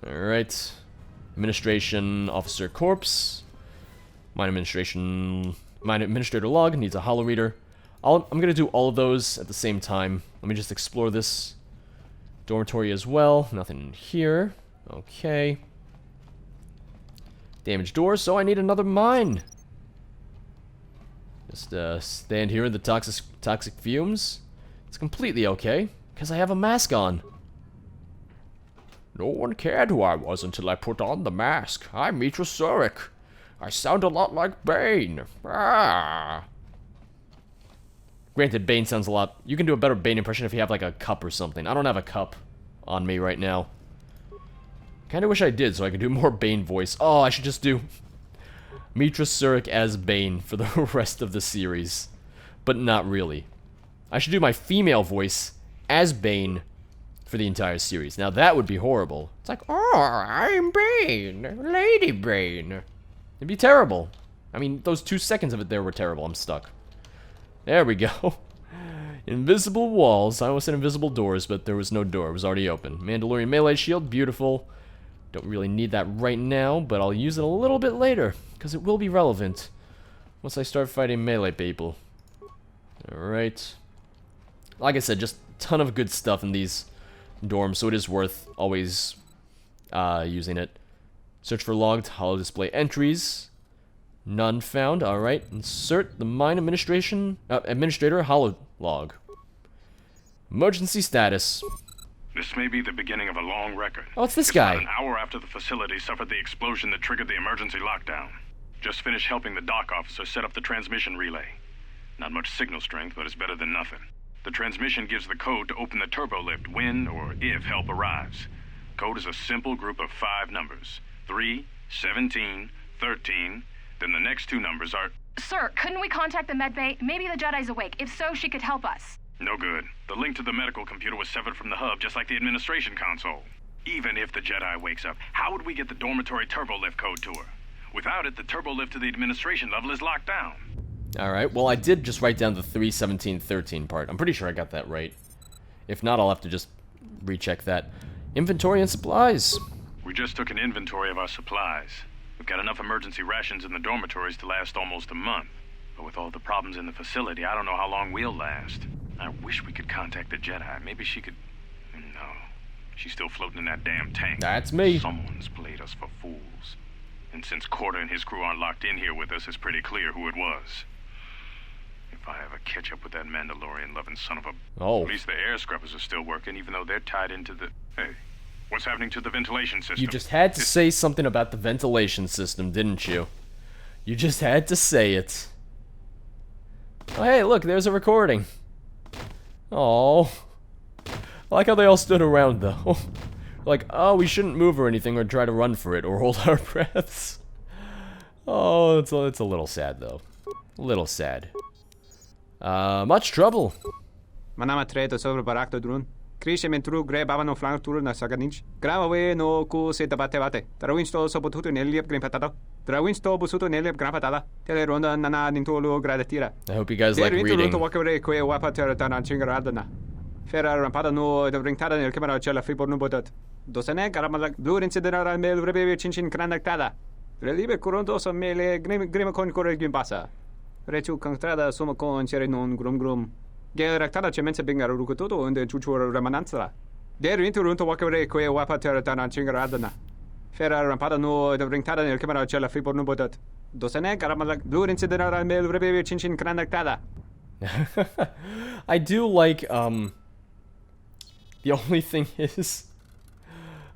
Alright. Administration Officer Corpse. Mine Administrator Log needs a holo reader. I'm gonna do all of those at the same time. Let me just explore this dormitory as well. Nothing in here. Okay. Damaged door, so I need another mine. Just stand here in the toxic fumes. It's completely okay, because I have a mask on. No one cared who I was until I put on the mask. I'm Mitra Surik. I sound a lot like Bane. Ah. Granted, Bane sounds a lot... You can do a better Bane impression if you have, like, a cup or something. I don't have a cup on me right now. Kinda wish I did, so I could do more Bane voice. Oh, I should just do Mitra Surik as Bane for the rest of the series. But not really. I should do my female voice as Bane for the entire series. Now, that would be horrible. It's like, oh, I'm Bane. Lady Bane. It'd be terrible. I mean, those 2 seconds of it there were terrible. I'm stuck. There we go. Invisible walls. I almost said invisible doors, but there was no door. It was already open. Mandalorian melee shield. Beautiful. Don't really need that right now, but I'll use it a little bit later, because it will be relevant once I start fighting melee people. Alright. Like I said, just a ton of good stuff in these dorms, so it is worth always using it. Search for logged holo display entries. None found. Alright. Insert the mine administrator holo log. Emergency status. This may be the beginning of a long record. Oh, it's this guy. About an hour after the facility suffered the explosion that triggered the emergency lockdown. Just finished helping the dock officer set up the transmission relay. Not much signal strength, but it's better than nothing. The transmission gives the code to open the turbolift when or if help arrives. Code is a simple group of 5 numbers. 3, 17, 13. Then the next 2 numbers are... Sir, couldn't we contact the medbay? Maybe the Jedi's awake. If so, she could help us. No good. The link to the medical computer was severed from the hub, just like the administration console. Even if the Jedi wakes up, how would we get the dormitory turbolift code to her? Without it, the turbolift to the administration level is locked down. Alright, well I did just write down the 3, 17, 13 part. I'm pretty sure I got that right. If not, I'll have to just recheck that. Inventory and supplies. We just took an inventory of our supplies. We've got enough emergency rations in the dormitories to last almost a month. But with all the problems in the facility, I don't know how long we'll last. I wish we could contact the Jedi. Maybe she could... No. She's still floating in that damn tank. That's me. Someone's played us for fools. And since Corda and his crew aren't locked in here with us, it's pretty clear who it was. If I ever catch up with that Mandalorian-loving son of a... Oh. At least the air scrubbers are still working, even though they're tied into the... Hey, what's happening to the ventilation system? You just had to say something about the ventilation system, didn't you? You just had to say it. Oh, hey, look, there's a recording. Oh, I like how they all stood around, though. Like, oh, we shouldn't move or anything, or try to run for it, or hold our breaths. Oh, it's a little sad, though. A little sad. Much trouble. Manama treto sobre barakto drun. Krishe mentru gre babano flank tour na saganich. Gravawe no ku se tabate bate. Trawinsto so potuto neliep grimpatado. Trawinsto busuto neliep grimpatala. Teleronda nana nintolo gradatira. I hope you guys like reading. To wakare ko wapa teratana chingaradana. Fera rampada no de bringtada nel camera cella fi por no bodat. Dosane karamala blue incidera mel rebe chinchin kranactada. Relibe coronto so mele grima con corregim passa. Rechu constrada somo con chere non grum. Geractada cemense bingar rucototo und chuchur remananza. Der interunto wakare ko wapa teratana chingaradana. Fera rampada no de bringtada nel camera cella fi por no bodat. Dosane karamala blue incidera mel rebe chinchin kranactada. I do like, the only thing is,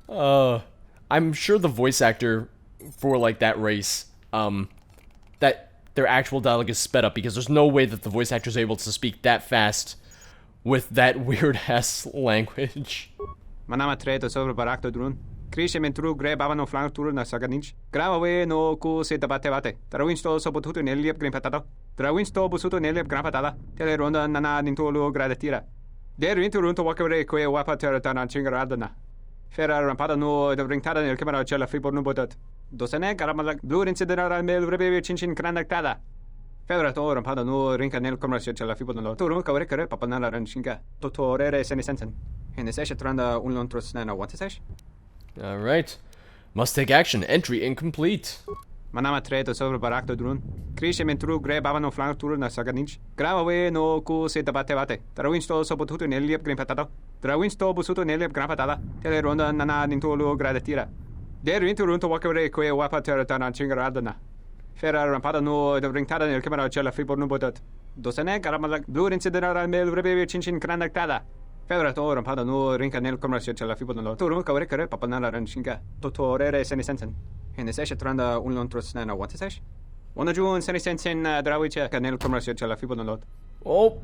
I'm sure the voice actor for, like, that race, that their actual dialogue is sped up, because there's no way that the voice actor is able to speak that fast with that weird-ass language. Manama treto sobre barakto drun. Krishe mentru gre babano flank tour na saganich. Gravawe no ku se tabate bate. Trawinsto so potuto neliep grimpatado. Trawinsto busuto neliep grimpatala. Teleronda nana nintolo gradatira. Der interunto wakare ko wapa teratana chingaradana. Fera rampada no de bringtada nel camera cella fi por no bodat. Dosane karamala blue incidera mel rebe chinchin kranactada. Fera to rampada no rinka nel camera cella fi por no. Turu kawre kare papanala ranchinga. Totorere senesensen. En session tranda un lontros nana what sesh? Alright. Must take action. Entry incomplete. Manama treto sobre barakto drun. Krishe mentru gre babano flank turu na saganich. Grava no ku se bate. Trawinsto so potuto neliep green patata. Trawinsto busuto neliep gran patata. Tele ronda nana nintolo gradatira. Der winter to wakere kwe wapater tana chingaradana. Ferrar rampada no de bringtada nel camera cella fibo no botat. Dosene caramala blue incident mel rebe chinchin cranactada. Ferrar to rampada no rinca nel commercio cella fibo no. Turu kawre kare papanala ranchinga. Totorere senisensen. In the session tranda un lontros nana what sesh? One June senisensen drawiche canel commercio cella fibo no. Oh.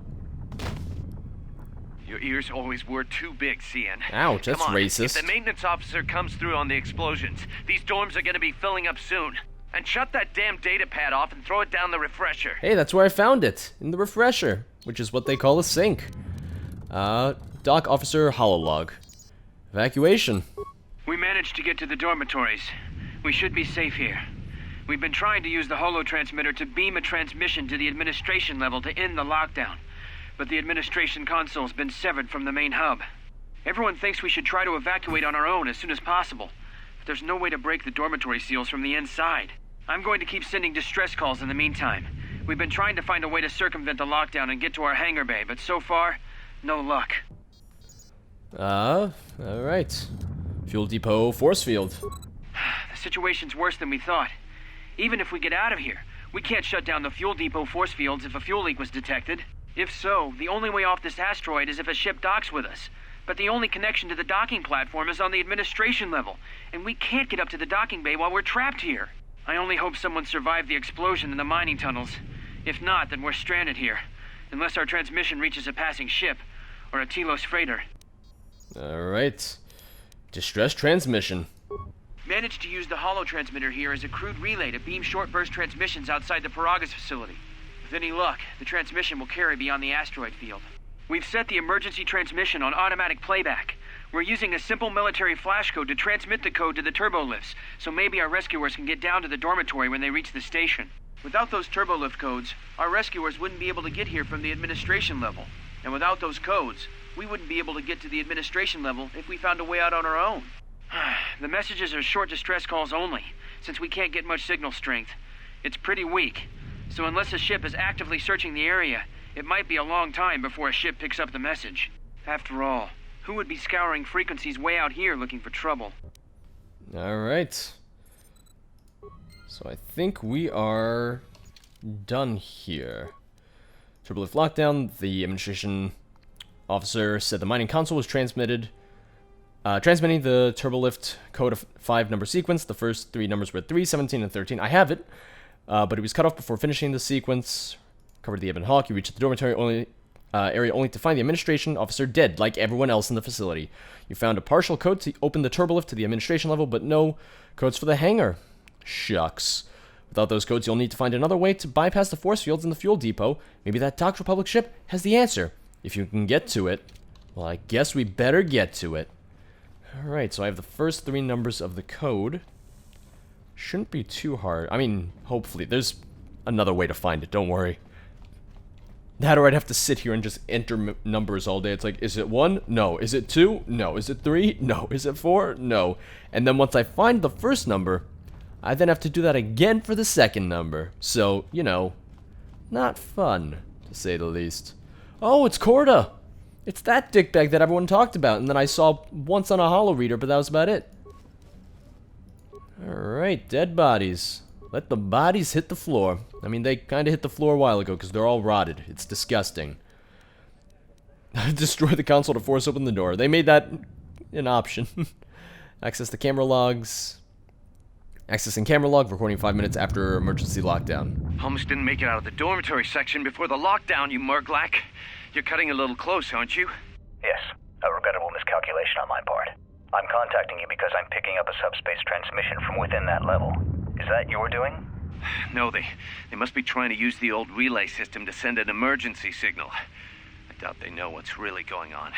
Your ears always were too big, CN. Ouch, that's Come on. racist. If the maintenance officer comes through on the explosions, these dorms are gonna be filling up soon. And shut that damn data pad off and throw it down the refresher. Hey, that's where I found it. In the refresher. Which is what they call a sink. Dock Officer Hololog. Evacuation. We managed to get to the dormitories. We should be safe here. We've been trying to use the holo transmitter to beam a transmission to the administration level to end the lockdown. But the administration console's been severed from the main hub. Everyone thinks we should try to evacuate on our own as soon as possible. But there's no way to break the dormitory seals from the inside. I'm going to keep sending distress calls in the meantime. We've been trying to find a way to circumvent the lockdown and get to our hangar bay, but so far, no luck. Alright. Fuel depot force field. The situation's worse than we thought. Even if we get out of here, we can't shut down the fuel depot force fields if a fuel leak was detected. If so, the only way off this asteroid is if a ship docks with us. But the only connection to the docking platform is on the administration level, and we can't get up to the docking bay while we're trapped here. I only hope someone survived the explosion in the mining tunnels. If not, then we're stranded here. Unless our transmission reaches a passing ship, or a Telos freighter. Alright. Distress transmission. Managed to use the holo transmitter here as a crude relay to beam short burst transmissions outside the Paragas facility. With any luck, the transmission will carry beyond the asteroid field. We've set the emergency transmission on automatic playback. We're using a simple military flash code to transmit the code to the turbolifts, so maybe our rescuers can get down to the dormitory when they reach the station. Without those turbolift codes, our rescuers wouldn't be able to get here from the administration level. And without those codes, we wouldn't be able to get to the administration level if we found a way out on our own. The messages are short distress calls only, since we can't get much signal strength. It's pretty weak, so unless a ship is actively searching the area, it might be a long time before a ship picks up the message. After all, who would be scouring frequencies way out here looking for trouble? Alright. So I think we are done here. Turbolift lockdown. The administration officer said the mining console was transmitting the turbolift code of 5-number sequence. The first 3 numbers were 3, 17, and 13. I have it, but it was cut off before finishing the sequence. Covered the Ebon Hawk. You reached the dormitory area only to find the administration officer dead, like everyone else in the facility. You found a partial code to open the turbolift to the administration level, but no codes for the hangar. Shucks. Without those codes, you'll need to find another way to bypass the force fields in the fuel depot. Maybe that Docked Republic ship has the answer. If you can get to it, well, I guess we better get to it. Alright, so I have the first 3 numbers of the code. Shouldn't be too hard. I mean, hopefully. There's another way to find it, don't worry. That or I'd have to sit here and just enter numbers all day. It's like, is it 1? No. Is it 2? No. Is it 3? No. Is it 4? No. And then once I find the first number, I then have to do that again for the second number. So, you know, not fun, to say the least. Oh, it's Corda! It's that dickbag that everyone talked about, and then I saw once on a holo reader, but that was about it. Alright, dead bodies. Let the bodies hit the floor. I mean, they kind of hit the floor a while ago, because they're all rotted. It's disgusting. Destroy the console to force open the door. They made that an option. Access the camera logs. Accessing camera log, recording 5 minutes after emergency lockdown. Almost didn't make it out of the dormitory section before the lockdown, you murglak. You're cutting a little close, aren't you? Yes, a regrettable miscalculation on my part. I'm contacting you because I'm picking up a subspace transmission from within that level. Is that your doing? No, they must be trying to use the old relay system to send an emergency signal. I doubt they know what's really going on.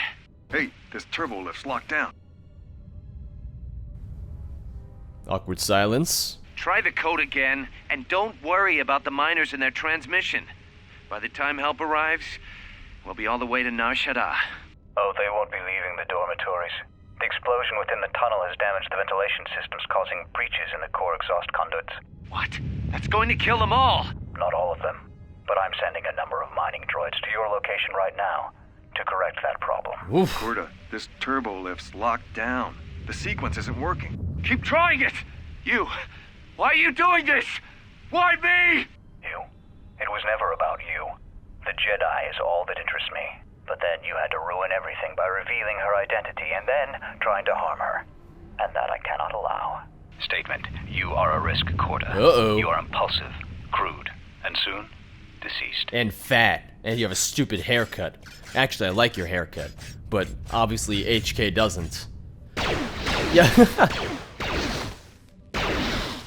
Hey, this turbolift's locked down. Awkward silence. Try the code again, and don't worry about the miners and their transmission. By the time help arrives, we'll be all the way to Nar Shaddaa. Oh, they won't be leaving the dormitories. The explosion within the tunnel has damaged the ventilation systems, causing breaches in the core exhaust conduits. What? That's going to kill them all! Not all of them, but I'm sending a number of mining droids to your location right now to correct that problem. Oof. Corda, this turbolift's locked down. The sequence isn't working. Keep trying it! You! Why are you doing this? Why me? You? It was never about you. The Jedi is all that interests me. But then you had to ruin everything by revealing her identity and then trying to harm her. And that I cannot allow. Statement. You are a risk, Corda. Uh-oh. You are impulsive, crude, and soon, deceased. And fat. And you have a stupid haircut. Actually, I like your haircut. But obviously HK doesn't. Yeah.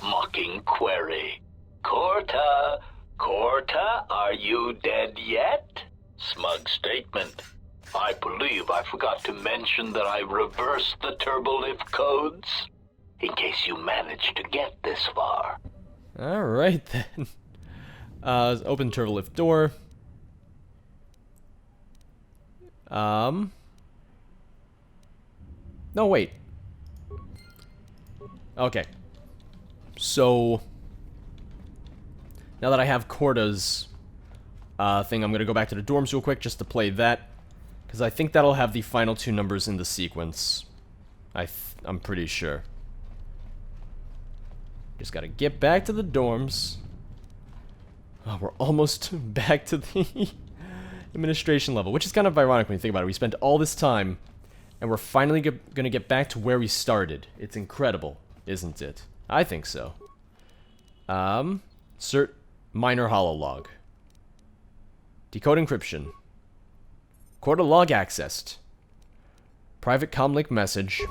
Mocking query. Corta, are you dead yet? Smug statement. I believe I forgot to mention that I reversed the turbolift codes, in case you managed to get this far. Alright then. Open turbolift door. No, wait. Okay. So, now that I have Corda's thing, I'm gonna go back to the dorms real quick just to play that, because I think that'll have the final 2 numbers in the sequence. I'm pretty sure. Just gotta get back to the dorms. Oh, we're almost back to the administration level, which is kind of ironic when you think about it. We spent all this time, and we're finally gonna get back to where we started. It's incredible, isn't it? I think so. Cert minor hololog. Decode encryption. Corda log accessed. Private comlink message.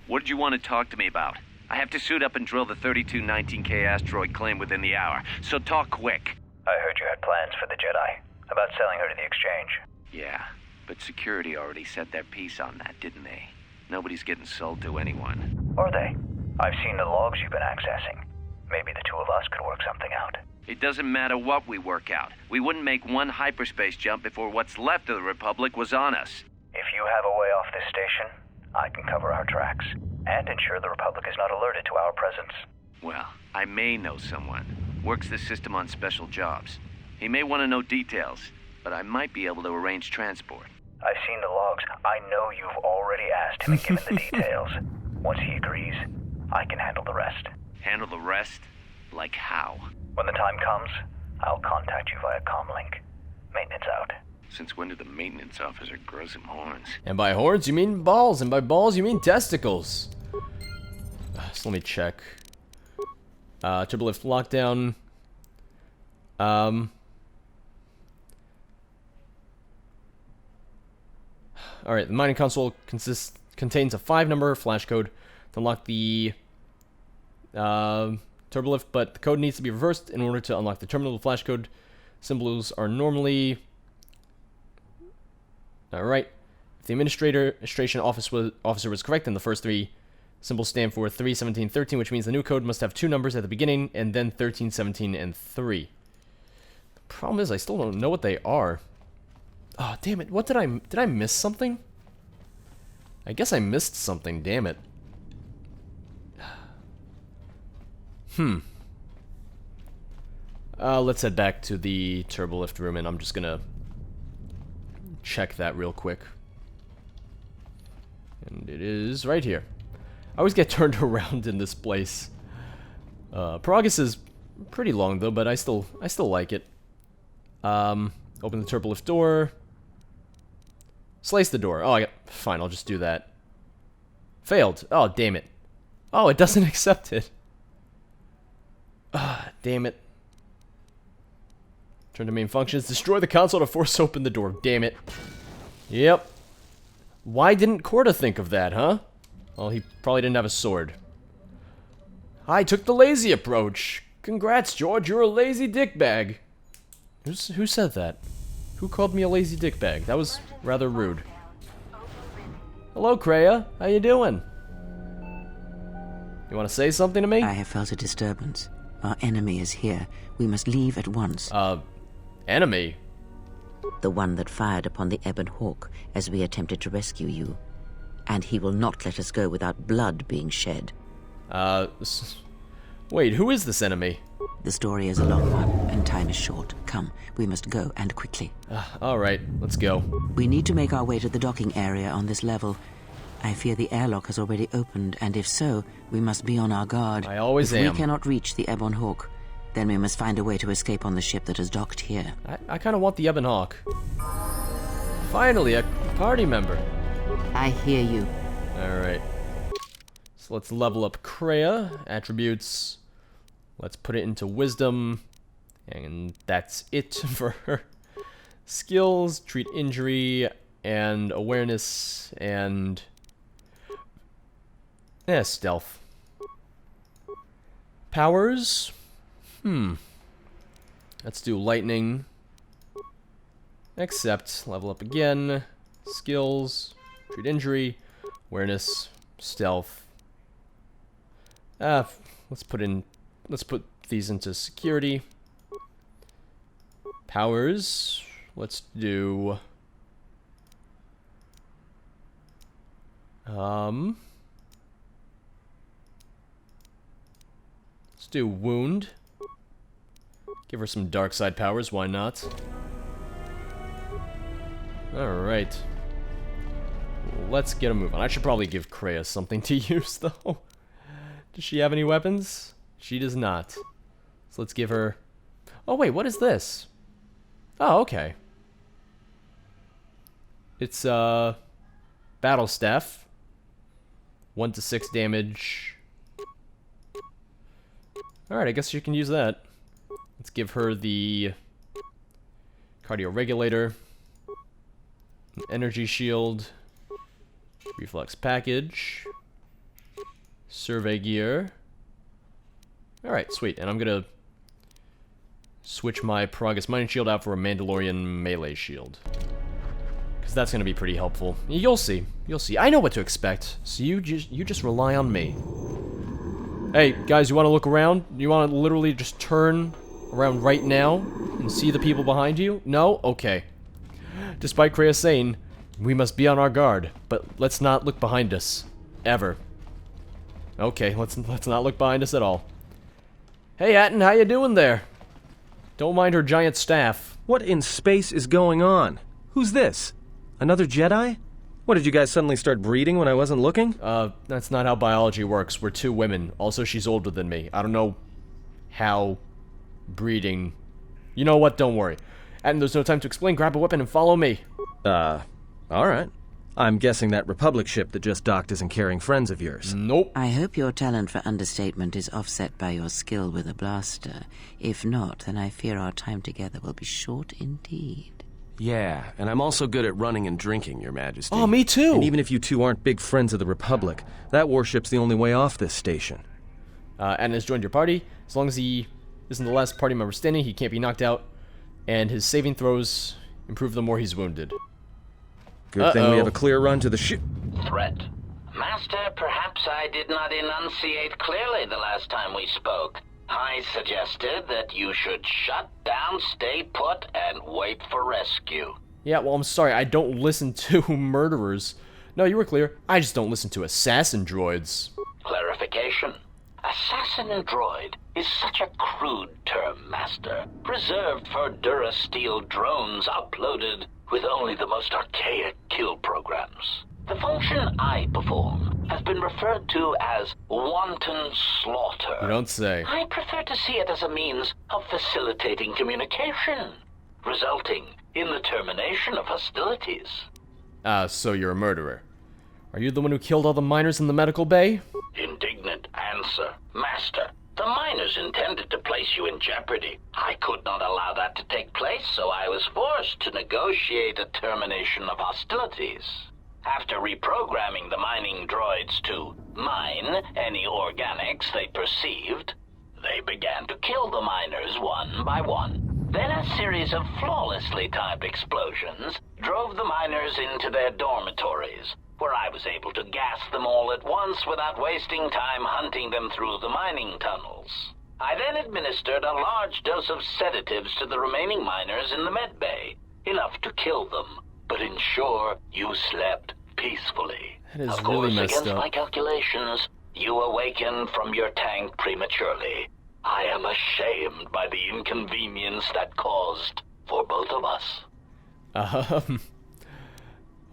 What did you want to talk to me about? I have to suit up and drill the 3219K asteroid claim within the hour, so talk quick. I heard you had plans for the Jedi, about selling her to the exchange. Yeah, but security already set their piece on that, didn't they? Nobody's getting sold to anyone. Are they? I've seen the logs you've been accessing. Maybe the two of us could work something out. It doesn't matter what we work out. We wouldn't make one hyperspace jump before what's left of the Republic was on us. If you have a way off this station, I can cover our tracks, and ensure the Republic is not alerted to our presence. Well, I may know someone. Works the system on special jobs. He may want to know details, but I might be able to arrange transport. I've seen the logs. I know you've already asked him and given the details. Once he agrees, I can handle the rest. Handle the rest? Like how? When the time comes, I'll contact you via comlink. Maintenance out. Since when did the maintenance officer grow some horns? And by horns, you mean balls, and by balls, you mean testicles. So let me check. Turbolift lockdown. Alright, the mining console contains a 5-number flash code to unlock the turbolift, but the code needs to be reversed in order to unlock the terminal. The flash code symbols are normally... Alright. If the administration officer was correct, then the first 3 symbols stand for 3, 17, 13, which means the new code must have 2 numbers at the beginning, and then 13, 17, and 3. The problem is I still don't know what they are. Oh, damn it. What did I miss something? I guess I missed something, damn it. Let's head back to the turbolift room, and I'm just gonna check that real quick. And it is right here. I always get turned around in this place. Paragus is pretty long though, but I still like it. Open the turbolift door. Slice the door. Oh, fine, I'll just do that. Failed. Oh, damn it. Oh, it doesn't accept it. Ah, damn it. Turn to main functions. Destroy the console to force open the door. Damn it. Yep. Why didn't Corda think of that, huh? Well, he probably didn't have a sword. I took the lazy approach. Congrats, George. You're a lazy dickbag. Who said that? Who called me a lazy dickbag? That was rather rude. Hello, Kreia. How you doing? You want to say something to me? I have felt a disturbance. Our enemy is here. We must leave at once. Enemy? The one that fired upon the Ebon Hawk as we attempted to rescue you. and he will not let us go without blood being shed. Wait, who is this enemy? The story is a long one, and time is short. Come, we must go, and quickly. Alright, let's go. We need to make our way to the docking area on this level. I fear the airlock has already opened, and if so, we must be on our guard. I always am. If we cannot reach the Ebon Hawk, then we must find a way to escape on the ship that has docked here. I kind of want the Ebon Hawk. Finally, a party member. I hear you. Alright. So let's level up Kreia. Attributes. Let's put it into Wisdom. And that's it for her. Skills, treat injury, and awareness, and... stealth. Powers? Let's do lightning. Accept. Level up again. Skills, treat injury, awareness, stealth. Let's put these into security. Powers. Let's do... let's do wound. Give her some dark side powers, why not? Alright. Let's get a move on. I should probably give Kreia something to use, though. Does she have any weapons? She does not. So let's give her... Oh, wait, what is this? Oh, okay. It's, Battle Staff. 1 to 6 damage. Alright, I guess you can use that. Let's give her the... Cardio Regulator. An Energy Shield. Reflex Package. Survey Gear. Alright, sweet. And I'm gonna switch my Progress Mining Shield out for a Mandalorian Melee Shield. Because that's gonna be pretty helpful. You'll see. You'll see. I know what to expect. So you just rely on me. Hey, guys, you want to look around? You want to literally just turn around right now and see the people behind you? No? Okay. Despite Kreia saying, we must be on our guard, but let's not look behind us. Ever. Okay, let's not look behind us at all. Hey, Atten, how you doing there? Don't mind her giant staff. What in space is going on? Who's this? Another Jedi? What, did you guys suddenly start breeding when I wasn't looking? That's not how biology works. We're 2 women. Also, she's older than me. I don't know how breeding... You know what? Don't worry. And there's no time to explain. Grab a weapon and follow me. Alright. I'm guessing that Republic ship that just docked isn't carrying friends of yours. Nope. I hope your talent for understatement is offset by your skill with a blaster. If not, then I fear our time together will be short indeed. Yeah, and I'm also good at running and drinking, Your Majesty. Oh, me too! And even if you two aren't big friends of the Republic, that warship's the only way off this station. Atten has joined your party. As long as he isn't the last party member standing, he can't be knocked out. And his saving throws improve the more he's wounded. Good thing we have a clear run to the ship. Threat. Master, perhaps I did not enunciate clearly the last time we spoke. I suggested that you should shut down, stay put, and wait for rescue. Yeah, well, I'm sorry, I don't listen to murderers. No, you were clear. I just don't listen to assassin droids. Clarification. Assassin droid is such a crude term, Master, reserved for Durasteel drones uploaded with only the most archaic kill programs. The function I perform has been referred to as wanton slaughter. You don't say. I prefer to see it as a means of facilitating communication, resulting in the termination of hostilities. So you're a murderer. Are you the one who killed all the miners in the medical bay? Indignant answer. Master, the miners intended to place you in jeopardy. I could not allow that to take place, so I was forced to negotiate a termination of hostilities. After reprogramming the mining droids to mine any organics they perceived, they began to kill the miners one by one. Then a series of flawlessly timed explosions drove the miners into their dormitories, where I was able to gas them all at once without wasting time hunting them through the mining tunnels. I then administered a large dose of sedatives to the remaining miners in the med bay, enough to kill them, but ensure you slept peacefully. That is of really course, messed against up. my calculations, you awakened from your tank prematurely. I am ashamed by the inconvenience that caused for both of us.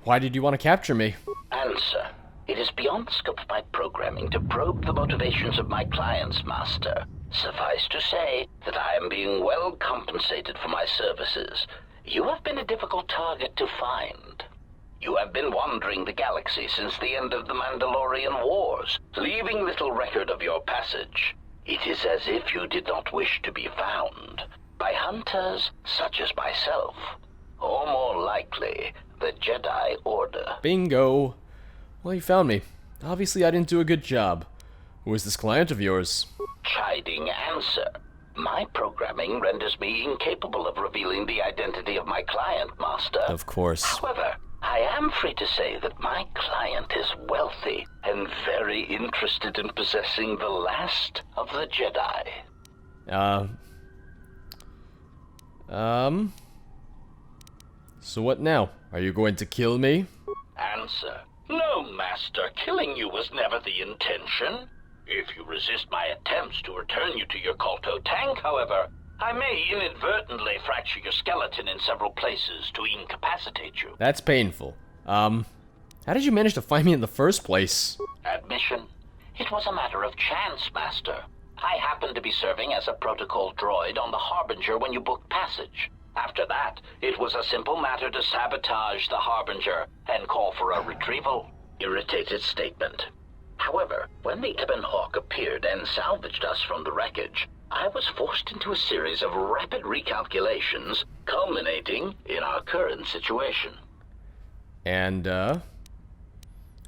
Why did you want to capture me? Answer. It is beyond the scope of my programming to probe the motivations of my clients, Master. Suffice to say that I am being well compensated for my services. You have been a difficult target to find. You have been wandering the galaxy since the end of the Mandalorian Wars, leaving little record of your passage. It is as if you did not wish to be found by hunters such as myself, or more likely, the Jedi Order. Bingo. Well, you found me. Obviously, I didn't do a good job. Who is this client of yours? Chiding answer. My programming renders me incapable of revealing the identity of my client, Master. Of course. However, I am free to say that my client is wealthy and very interested in possessing the last of the Jedi. So what now? Are you going to kill me? Answer. No, Master. Killing you was never the intention. If you resist my attempts to return you to your Colto tank, however, I may inadvertently fracture your skeleton in several places to incapacitate you. That's painful. How did you manage to find me in the first place? Admission. It was a matter of chance, Master. I happened to be serving as a protocol droid on the Harbinger when you booked passage. After that, it was a simple matter to sabotage the Harbinger and call for a retrieval. Irritated statement. However, when the Ebon Hawk appeared and salvaged us from the wreckage, I was forced into a series of rapid recalculations, culminating in our current situation. And, I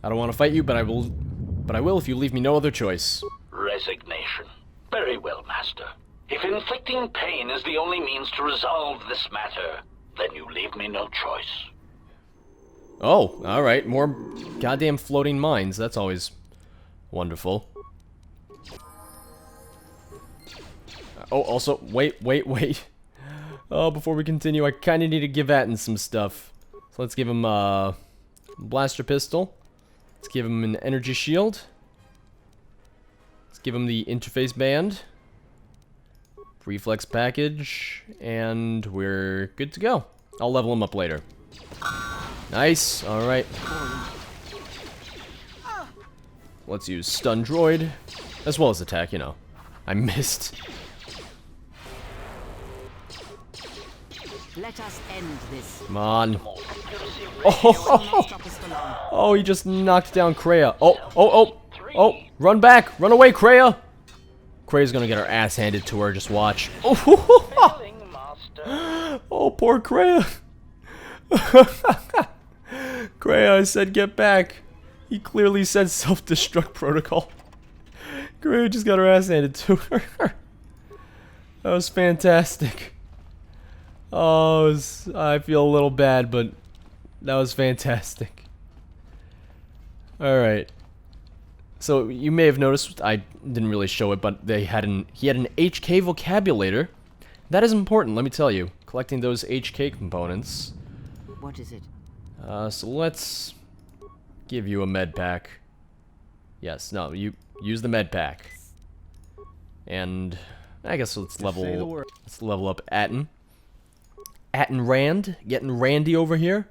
don't want to fight you, but I will if you leave me no other choice. Resignation. Very well, Master. If inflicting pain is the only means to resolve this matter, then you leave me no choice. Oh, alright. More goddamn floating mines. That's always wonderful. Oh, also, wait. Oh, before we continue, I kind of need to give Atten some stuff. So let's give him a blaster pistol. Let's give him an energy shield. Let's give him the interface band. Reflex package. And we're good to go. I'll level him up later. Nice. Alright. Let's use stun droid. As well as attack, you know. I missed. Let us end this. Come on. Oh, he just knocked down Kreia. Oh, run back. Run away, Kreia. Kreia's gonna get her ass handed to her. Just watch. Oh, poor Kreia. Kreia, I said get back. He clearly said self-destruct protocol. Kreia just got her ass handed to her. That was fantastic. Oh, I feel a little bad, but that was fantastic. Alright. So, you may have noticed, I didn't really show it, but he had an HK vocabulator. That is important, let me tell you. Collecting those HK components. What is it? So let's give you a med pack. Yes, no, you use the med pack. And I guess let's level up Atten. Atten Rand, getting randy over here.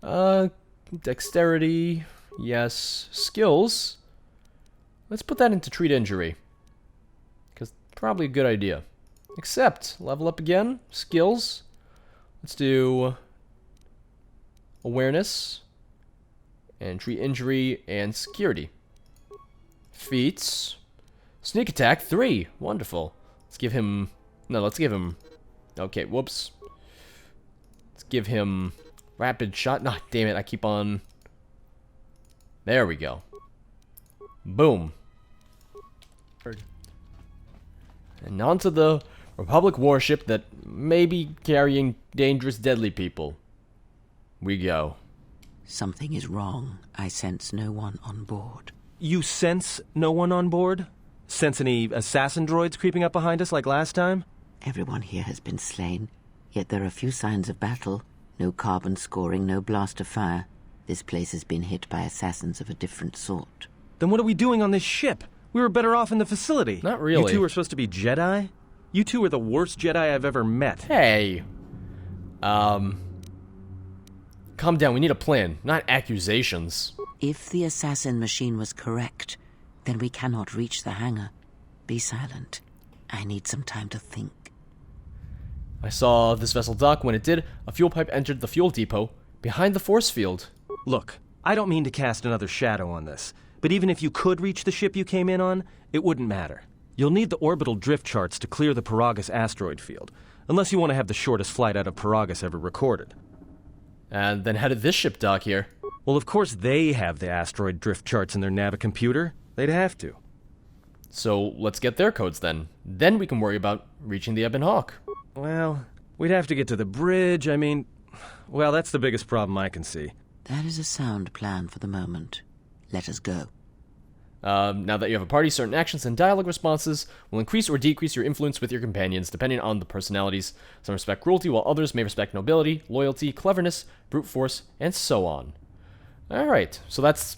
Dexterity, yes. Skills. Let's put that into treat injury. Because probably a good idea. Except, level up again. Skills. Let's do awareness. And treat injury and security. Feats. Sneak attack 3. Wonderful. Let's give him... No, let's give him... Okay, whoops. Let's give him rapid shot. Nah, damn it, I keep on... There we go. Boom. And onto the Republic warship that may be carrying dangerous, deadly people. We go. Something is wrong. I sense no one on board. You sense no one on board? Sense any assassin droids creeping up behind us like last time? Everyone here has been slain, yet there are few signs of battle. No carbon scoring, no blaster fire. This place has been hit by assassins of a different sort. Then what are we doing on this ship? We were better off in the facility. Not really. You two were supposed to be Jedi? You two are the worst Jedi I've ever met. Hey. Calm down. We need a plan, not accusations. If the assassin machine was correct, then we cannot reach the hangar. Be silent. I need some time to think. I saw this vessel dock. When it did, a fuel pipe entered the fuel depot behind the force field. Look, I don't mean to cast another shadow on this, but even if you could reach the ship you came in on, it wouldn't matter. You'll need the orbital drift charts to clear the Paragus asteroid field, unless you want to have the shortest flight out of Paragus ever recorded. And then how did this ship dock here? Well, of course they have the asteroid drift charts in their navicomputer. They'd have to. So let's get their codes then. Then we can worry about reaching the Ebon Hawk. Well, we'd have to get to the bridge. I mean, well, that's the biggest problem I can see. That is a sound plan for the moment. Let us go. Now that you have a party, certain actions and dialogue responses will increase or decrease your influence with your companions, depending on the personalities. Some respect cruelty, while others may respect nobility, loyalty, cleverness, brute force, and so on. Alright, so that's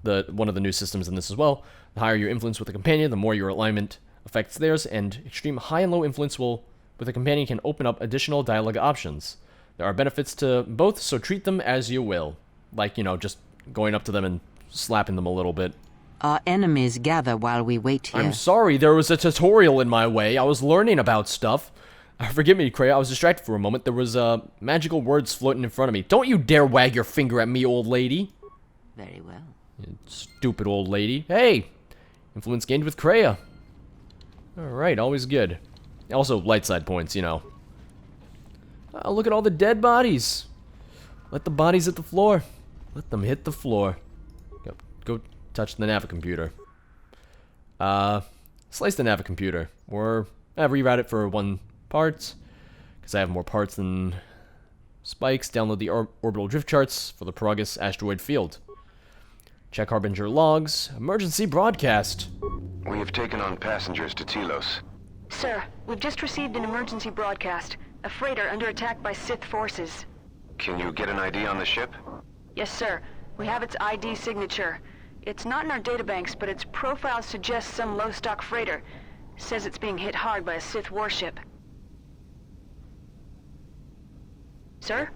one of the new systems in this as well. The higher your influence with a companion, the more your alignment affects theirs, and extreme high and low influence with a companion can open up additional dialogue options. There are benefits to both, so treat them as you will. Like, just going up to them and slapping them a little bit. Our enemies gather while we wait here. I'm sorry, there was a tutorial in my way. I was learning about stuff. Forgive me, Kreia, I was distracted for a moment. There was magical words floating in front of me. Don't you dare wag your finger at me, old lady. Very well. You stupid old lady. Hey! Influence gained with Kreia. Alright, always good. Also, light side points, Oh, look at all the dead bodies. Let the bodies hit the floor. Let them hit the floor. Go touch the navicomputer. Slice the navicomputer. Or reroute it for 1 part. Because I have more parts than spikes. Download the orbital drift charts for the Paragus asteroid field. Check Harbinger logs. Emergency broadcast. We have taken on passengers to Telos. Sir, we've just received an emergency broadcast. A freighter under attack by Sith forces. Can you get an ID on the ship? Yes, sir. We have its ID signature. It's not in our databanks, but its profile suggests some low-stock freighter. Says it's being hit hard by a Sith warship. Sir?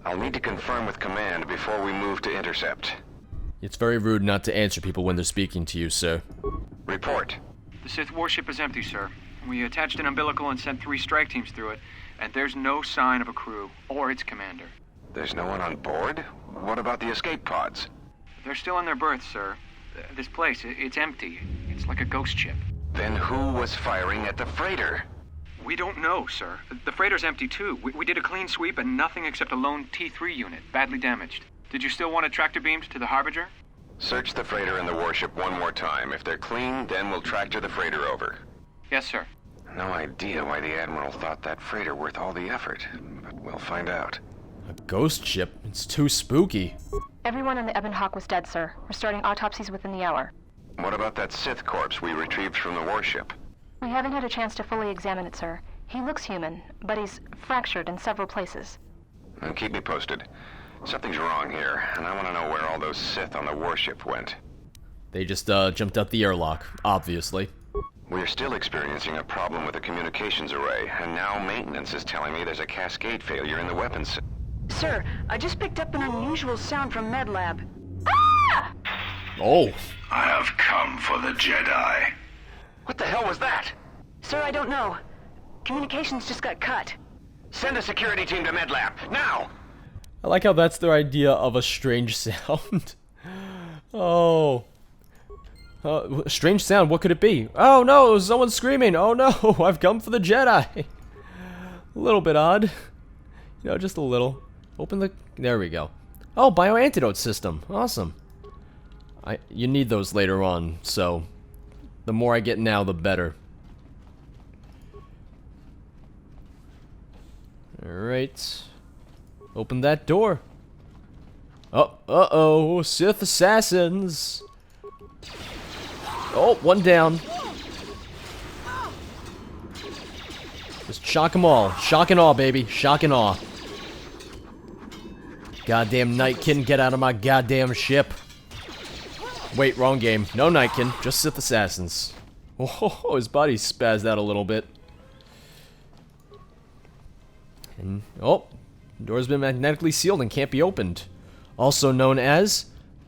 I'll need to confirm with command before we move to intercept. It's very rude not to answer people when they're speaking to you, sir. Report. The Sith warship is empty, sir. We attached an umbilical and sent 3 strike teams through it, and there's no sign of a crew or its commander. There's no one on board? What about the escape pods? They're still in their berths, sir. This place, it's empty. It's like a ghost ship. Then who was firing at the freighter? We don't know, sir. The freighter's empty, too. We did a clean sweep and nothing except a lone T3 unit, badly damaged. Did you still want a tractor beamed to the Harbinger? Search the freighter and the warship one more time. If they're clean, then we'll tractor the freighter over. Yes, sir. No idea why the Admiral thought that freighter worth all the effort, but we'll find out. A ghost ship? It's too spooky. Everyone on the Ebon Hawk was dead, sir. We're starting autopsies within the hour. What about that Sith corpse we retrieved from the warship? We haven't had a chance to fully examine it, sir. He looks human, but he's fractured in several places. And keep me posted. Something's wrong here, and I want to know where all those Sith on the warship went. They just jumped out the airlock, obviously. We're still experiencing a problem with the communications array, and now maintenance is telling me there's a cascade failure in the weapons. Sir, I just picked up an unusual sound from MedLab. Ah! Oh. I have come for the Jedi. What the hell was that? Sir, I don't know. Communications just got cut. Send a security team to MedLab, now! I like how that's their idea of a strange sound. Oh. Strange sound, what could it be? Oh no, someone's screaming. Oh no, I've come for the Jedi. A little bit odd. Just a little. Open the... There we go. Oh, bioantidote system. Awesome. You need those later on, so the more I get now, the better. Alright. Open that door. Oh, uh-oh, Sith assassins. Oh, one down. Just shock them all. Shock and awe, baby. Shock and awe. Goddamn Nightkin, get out of my goddamn ship. Wait, wrong game. No Nightkin, just Sith Assassins. Oh, his body spazzed out a little bit. And, oh, the door's been magnetically sealed and can't be opened. Also known as,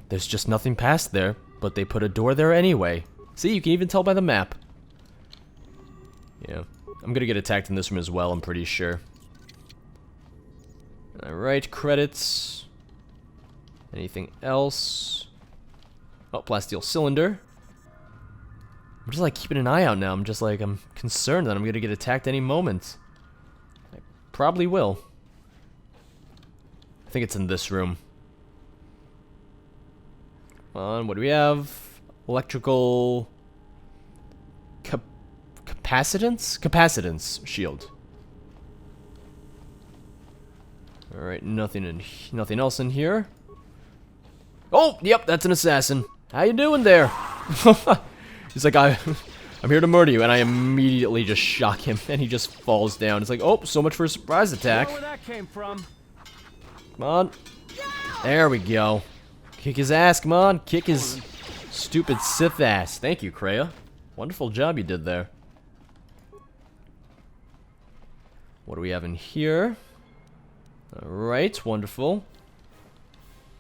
there's just nothing past there, but they put a door there anyway. See, you can even tell by the map. Yeah, I'm gonna get attacked in this room as well, I'm pretty sure. Alright, credits. Anything else? Oh, plasteel cylinder. I'm just like keeping an eye out now. I'm concerned that I'm gonna get attacked any moment. I probably will. I think it's in this room. Come on, what do we have? Electrical capacitance? Capacitance shield. Alright, nothing else in here. Oh, yep, that's an assassin. How you doing there? He's like, I'm here to murder you, and I immediately just shock him, and he just falls down. It's like, oh, so much for a surprise attack. Where that came from? Come on. There we go. Kick his ass, come on. Kick his stupid Sith ass. Thank you, Kreia. Wonderful job you did there. What do we have in here? Alright, wonderful.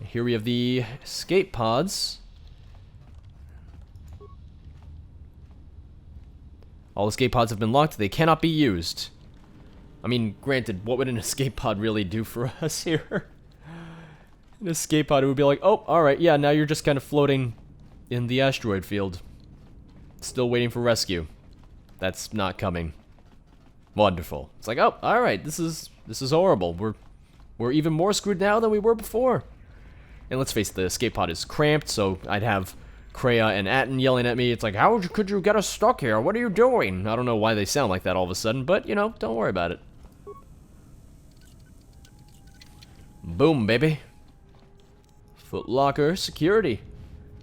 Here we have the escape pods. All escape pods have been locked. They cannot be used. I mean, granted, what would an escape pod really do for us here? An escape pod would be like, oh, alright, yeah, now you're just kind of floating in the asteroid field. Still waiting for rescue. That's not coming. Wonderful. It's like, oh, alright, this is horrible. We're even more screwed now than we were before. And let's face it, the escape pod is cramped, so I'd have Kreia and Atten yelling at me. It's like, how could you get us stuck here? What are you doing? I don't know why they sound like that all of a sudden, but, you know, don't worry about it. Boom, baby. Foot locker security.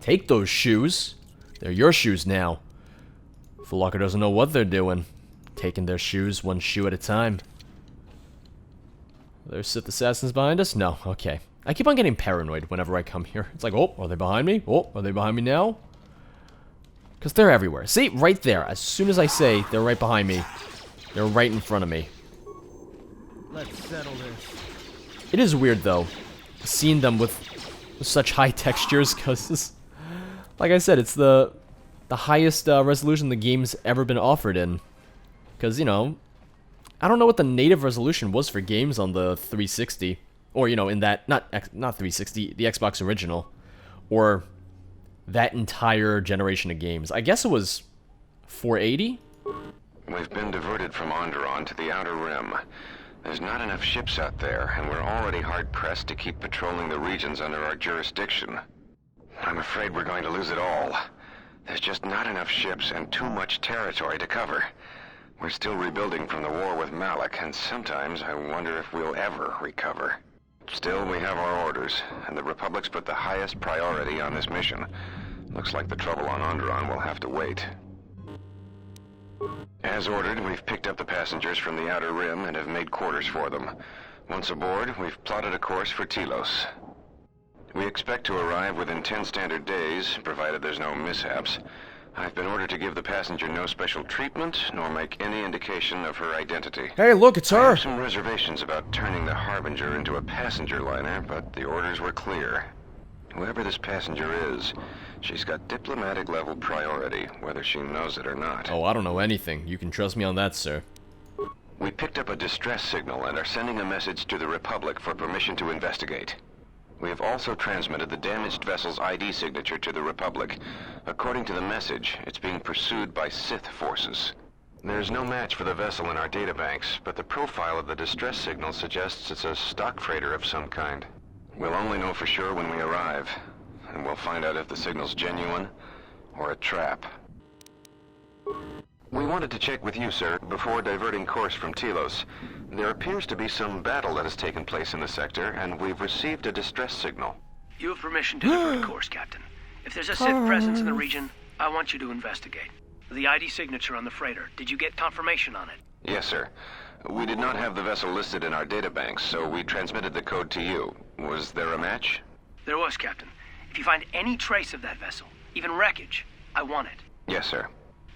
Take those shoes. They're your shoes now. Foot locker doesn't know what they're doing. Taking their shoes one shoe at a time. There's Sith assassins behind us? No, okay. I keep on getting paranoid whenever I come here. It's like, oh, are they behind me? Oh, are they behind me now? Because they're everywhere. See, right there. As soon as I say they're right behind me, they're right in front of me. Let's settle this. It is weird, though, seeing them with such high textures, because, like I said, it's the highest resolution the game's ever been offered in. Because, you know, I don't know what the native resolution was for games on the 360. Or, you know, in that, not 360, the Xbox original. Or that entire generation of games. I guess it was 480? We've been diverted from Onderon to the Outer Rim. There's not enough ships out there, and we're already hard-pressed to keep patrolling the regions under our jurisdiction. I'm afraid we're going to lose it all. There's just not enough ships and too much territory to cover. We're still rebuilding from the war with Malak, and sometimes I wonder if we'll ever recover. Still, we have our orders, and the Republic's put the highest priority on this mission. Looks like the trouble on Onderon will have to wait. As ordered, we've picked up the passengers from the Outer Rim and have made quarters for them. Once aboard, we've plotted a course for Telos. We expect to arrive within 10 standard days, provided there's no mishaps. I've been ordered to give the passenger no special treatment, nor make any indication of her identity. Hey, look, it's her! I have some reservations about turning the Harbinger into a passenger liner, but the orders were clear. Whoever this passenger is, she's got diplomatic level priority, whether she knows it or not. Oh, I don't know anything. You can trust me on that, sir. We picked up a distress signal and are sending a message to the Republic for permission to investigate. We have also transmitted the damaged vessel's ID signature to the Republic. According to the message, it's being pursued by Sith forces. There's no match for the vessel in our databanks, but the profile of the distress signal suggests it's a stock freighter of some kind. We'll only know for sure when we arrive, and we'll find out if the signal's genuine or a trap. We wanted to check with you, sir, before diverting course from Telos. There appears to be some battle that has taken place in the sector, and we've received a distress signal. You have permission to divert course, Captain. If there's a Sith presence in the region, I want you to investigate. The ID signature on the freighter, did you get confirmation on it? Yes, sir. We did not have the vessel listed in our databanks, so we transmitted the code to you. Was there a match? There was, Captain. If you find any trace of that vessel, even wreckage, I want it. Yes, sir.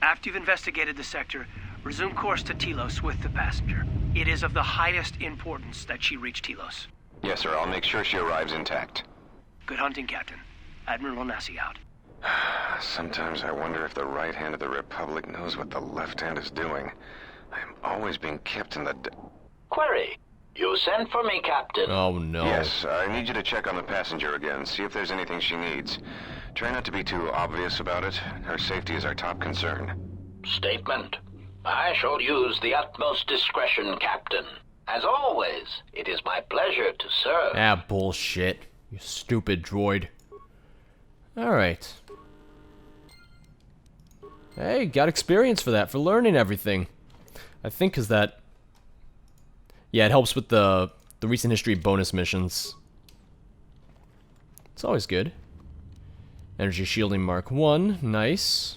After you've investigated the sector, resume course to Telos with the passenger. It is of the highest importance that she reach Telos. Yes, sir. I'll make sure she arrives intact. Good hunting, Captain. Admiral Onassi out. Sometimes I wonder if the right hand of the Republic knows what the left hand is doing. I am always being kept in the... Query. You sent for me, Captain. Oh, no. Yes, I need you to check on the passenger again, see if there's anything she needs. Try not to be too obvious about it. Her safety is our top concern. Statement. I shall use the utmost discretion, Captain. As always, it is my pleasure to serve. Ah, bullshit. You stupid droid. Alright. Hey, got experience for that, for learning everything. I think because that... Yeah, it helps with the recent history bonus missions. It's always good. Energy shielding Mark 1, nice.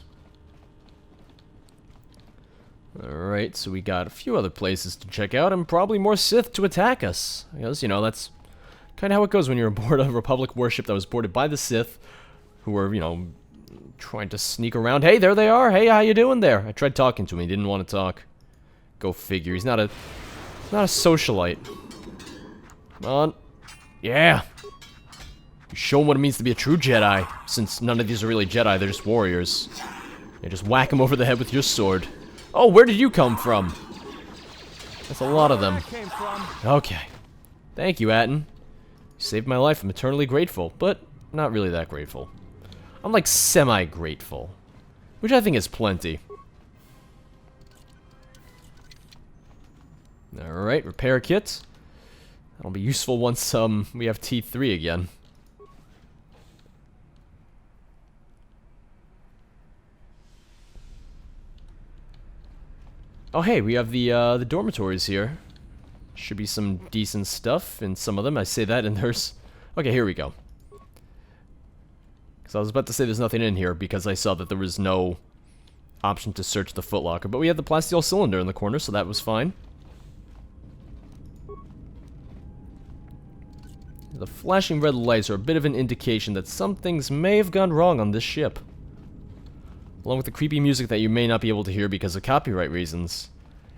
Alright, so we got a few other places to check out, and probably more Sith to attack us. I guess, you know, that's kind of how it goes when you're aboard a Republic warship that was boarded by the Sith, who were, you know, trying to sneak around. Hey, there they are! Hey, how you doing there? I tried talking to him, he didn't want to talk. Go figure, he's not a socialite. Come on. Yeah! You show him what it means to be a true Jedi, since none of these are really Jedi, they're just warriors. You just whack him over the head with your sword. Oh, where did you come from? That's a lot of them. Okay. Thank you, Atten. You saved my life. I'm eternally grateful, but not really that grateful. I'm like semi-grateful, which I think is plenty. Alright, repair kit. That'll be useful once we have T3 again. Oh hey, we have the dormitories here. Should be some decent stuff in some of them. I say that and there's... Okay, here we go. Because I was about to say there's nothing in here because I saw that there was no option to search the footlocker. But we had the plasteel cylinder in the corner, so that was fine. The flashing red lights are a bit of an indication that some things may have gone wrong on this ship. Along with the creepy music that you may not be able to hear because of copyright reasons.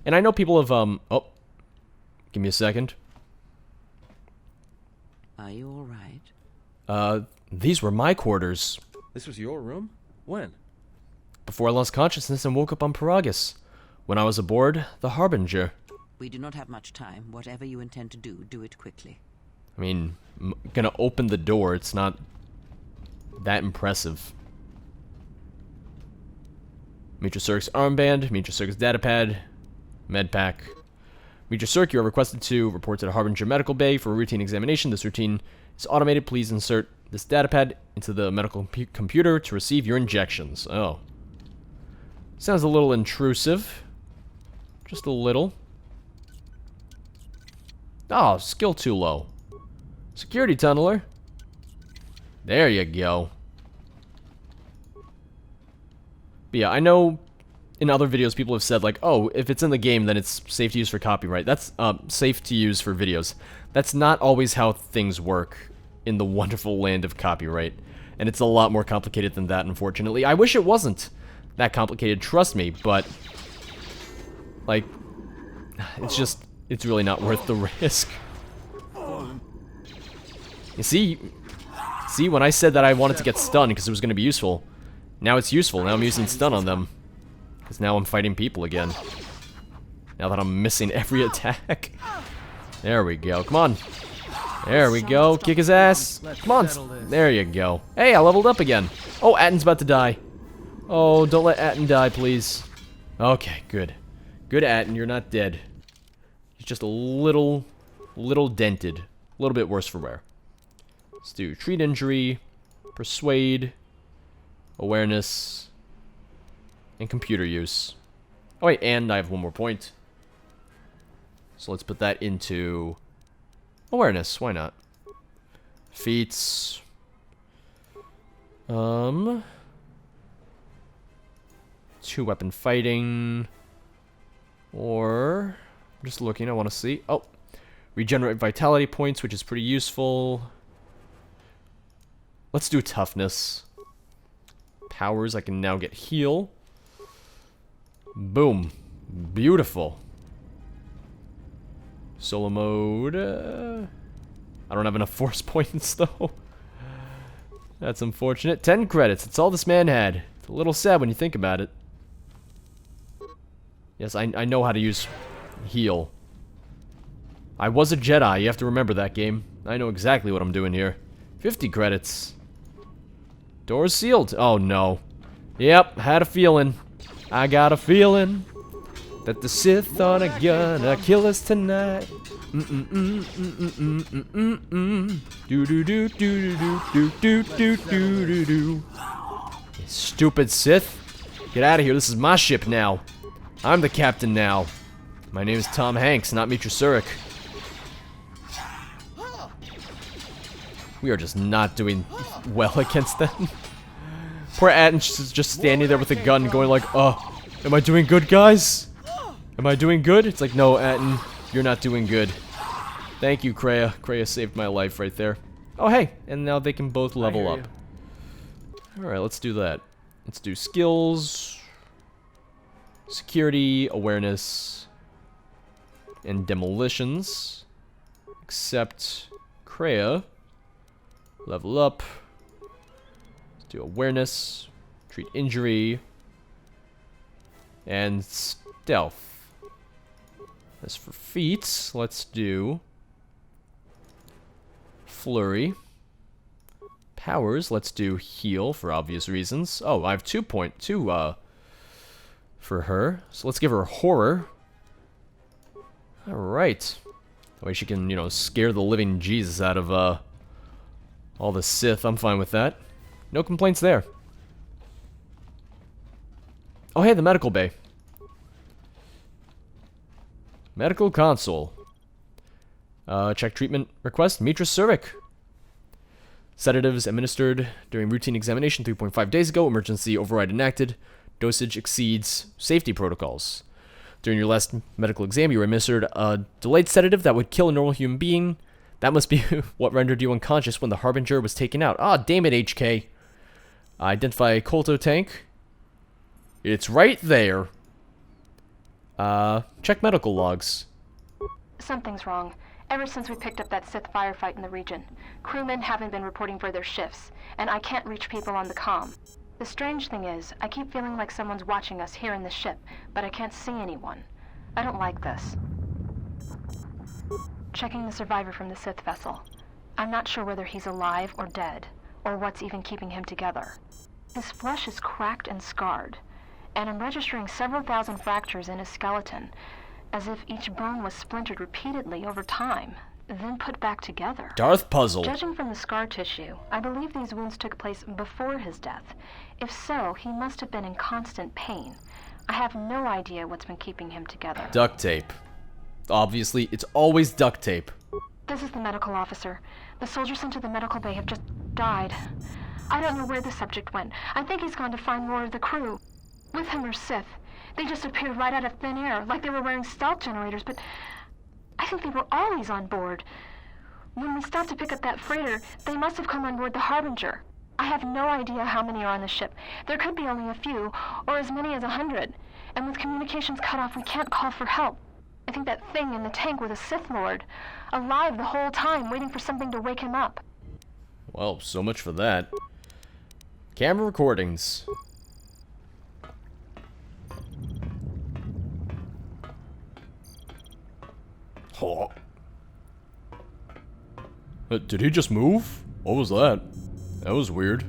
And I know people have, oh. Give me a second. Are you alright? These were my quarters. This was your room? When? Before I lost consciousness and woke up on Paragus. When I was aboard the Harbinger. We do not have much time. Whatever you intend to do, do it quickly. I mean, I'm gonna open the door. It's not that impressive. Mitra Circ's armband, Mitra Circ's datapad, medpack. Mitra Circ, you are requested to report to the Harbinger Medical Bay for a routine examination. This routine is automated. Please insert this datapad into the medical computer to receive your injections. Oh. Sounds a little intrusive. Just a little. Oh, skill too low. Security tunneler. There you go. But yeah, I know in other videos people have said like, oh, if it's in the game, then it's safe to use for copyright. That's safe to use for videos. That's not always how things work in the wonderful land of copyright. And it's a lot more complicated than that, unfortunately. I wish it wasn't that complicated, trust me, but like, it's really not worth the risk. You see, when I said that I wanted to get stunned because it was going to be useful, now it's useful. Now I'm using stun on them. Because now I'm fighting people again. Now that I'm missing every attack. There we go. Come on. There we go. Kick his ass. Come on. There you go. Hey, I leveled up again. Oh, Atten's about to die. Oh, don't let Atten die, please. Okay, good. Good, Atten. You're not dead. He's just a little dented. A little bit worse for wear. Let's do treat injury, persuade, awareness, and computer use. Oh wait, and I have one more point. So let's put that into awareness, why not? Feats. Two weapon fighting. Or, I'm just looking, I want to see. Oh, Regenerate vitality points, which is pretty useful. Let's do toughness. Powers, I can now get heal. Boom. Beautiful. Solo mode. I don't have enough force points, though. That's unfortunate. 10 credits. That's all this man had. It's a little sad when you think about it. Yes, I know how to use heal. I was a Jedi. You have to remember that game. I know exactly what I'm doing here. 50 credits. Doors sealed. Oh, no. Yep, had a feeling. I got a feeling that the Sith are gonna kill us tonight. Do do do do do do do do do do. Stupid Sith. Get out of here. This is my ship now. I'm the captain now. My name is Tom Hanks, not Mitra Surik. We are just not doing well against them. Poor Atten's is just standing there with a gun going like, am I doing good, guys? Am I doing good? It's like, no, Atten, you're not doing good. Thank you, Kreia. Kreia saved my life right there. Oh, hey, and now they can both level up. Alright, let's do that. Let's do skills, security, awareness, and demolitions. Except Kreia. Level up. Let's do awareness, treat injury, and stealth. As for feats, let's do flurry. Powers, let's do heal for obvious reasons. Oh, I have 2.2 for her. So let's give her horror. Alright. That way she can, you know, scare the living Jesus out of all the Sith. I'm fine with that. No complaints there. Oh, hey, the medical bay. Medical console. Check treatment request. Mitra Surik. Sedatives administered during routine examination 3.5 days ago. Emergency override enacted. Dosage exceeds safety protocols. During your last medical exam, you were administered a delayed sedative that would kill a normal human being. That must be what rendered you unconscious when the Harbinger was taken out. Ah, damn it, HK. Identify Kolto tank. It's right there. Check medical logs. Something's wrong. Ever since we picked up that Sith firefight in the region, crewmen haven't been reporting for their shifts, and I can't reach people on the comm. The strange thing is, I keep feeling like someone's watching us here in the ship, but I can't see anyone. I don't like this. Checking the survivor from the Sith vessel. I'm not sure whether he's alive or dead, or what's even keeping him together. His flesh is cracked and scarred, and I'm registering several thousand fractures in his skeleton, as if each bone was splintered repeatedly over time, then put back together. Darth Puzzle. Judging from the scar tissue, I believe these wounds took place before his death. If so, he must have been in constant pain. I have no idea what's been keeping him together. Duct tape. Obviously, it's always duct tape. This is the medical officer. The soldiers sent to the medical bay have just died. I don't know where the subject went. I think he's gone to find more of the crew. With him are Sith. They just appeared right out of thin air, like they were wearing stealth generators, but I think they were always on board. When we stopped to pick up that freighter, they must have come on board the Harbinger. I have no idea how many are on the ship. There could be only a few, or as many as 100. And with communications cut off, we can't call for help. I think that thing in the tank was a Sith Lord, alive the whole time, waiting for something to wake him up. Well, so much for that. Camera recordings. Oh. Did he just move? What was that? That was weird.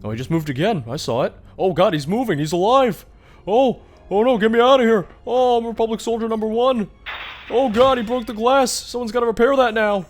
Oh, he just moved again. I saw it. Oh god, he's moving. He's alive. Oh no, get me out of here. Oh, I'm Republic Soldier number 1. Oh god, he broke the glass. Someone's got to repair that now.